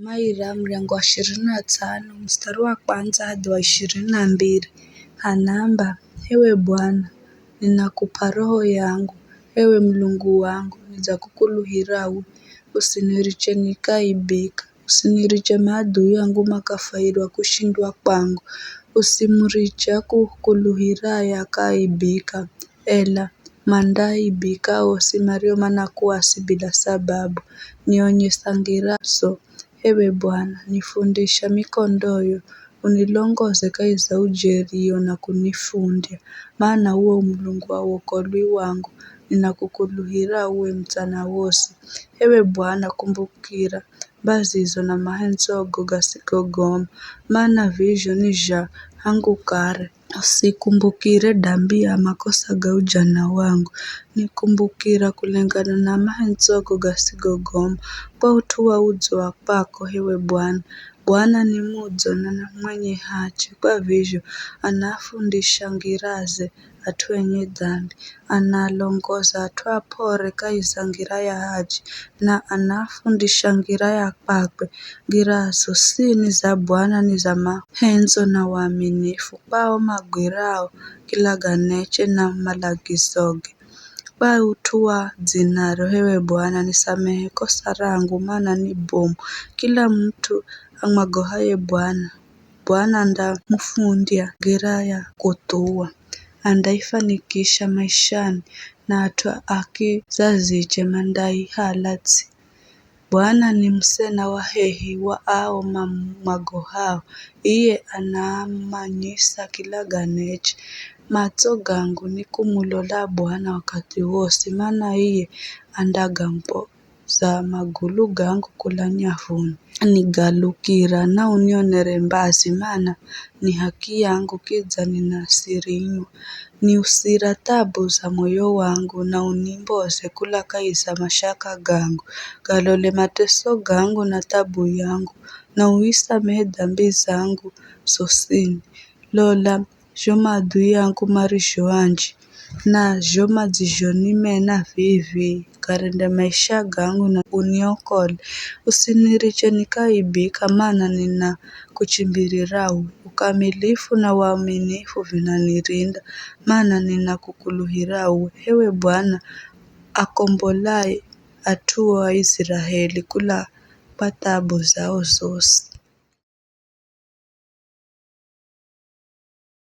Maira mlango wa 25 mstari wa kwanza hadi wa 22. Anamba, ewe Bwana, ninakupa roho yangu, ewe Mlungu wangu, nizakukuluhirawe, usiniriche nikaibika, usiniriche maadui yangu makafairwa kushindwa kwangu, usimriche kukuluhiraya akaibika, ela mandaibika osimario manakuasi bila sababu, nionyesa ngiraso. Ewe Bwana, nifundisha mikondoyo, unilongoze kaiza ujerio na kunifundya, maana uwe Mlungu wa wokolwi wangu, ninakukuluhira uwe mchana wose. Ewe Bwana, kumbukira bazizo na mahenzogo gasigogoma, maana vizho nija hangu kare. Usikumbukire dhambi ya makosa ga ujana wangu, nikumbukira kulingana na mahenzogo gasigogoma, kwa utuwa udzo wapako ewe Bwana. Bwana ni mudzo na mwenye haki, kwa vizho anafundisha ngiraze atu wenye dhambi, analongoza atu apore kaiza ngira ya haki, na anafundisha ngira ya pakwe. Ngirazo sini za Bwana ni za mahenzo na uaminifu, kwao magwirao kila ganeche na malagizoge. Kwa utuwa dzinaro ewe Bwana, nisamehe kosa rangu maana ni bomu. Kila mtu amwagohaye Bwana, Bwana andamufundya ngira ya kutuwa, andaifanikisha maishani na atu akizaziche mandaihaladzi. Bwana ni msena wa hehi wa ao mwagohao, iye anamanyisa kila ganeche. Macho gangu ni kumulola Bwana wakati wose, maana iye andagampoza magulu gangu kula nyavuni. Nigalukira na unionere mbazi, maana ni haki yangu kidza ninasirinywa. Ni usira tabu za moyo wangu na unimboze kula kaiza mashaka gangu. Galole mateso gangu na tabu yangu, na uisamehe dhambi zangu sosini. Lola jo maadui yangu marisho anje, na jo madzijo nimena vivi, karende maisha gangu na uniokole. Usiniriche nikaibika, maana ninakuchimbirirawe, ukamilifu na uaminifu vinanirinda, maana ninakukuluhirawe. Ewe Bwana akombolaye atu wa Israeli kula kwa tabu zao zose.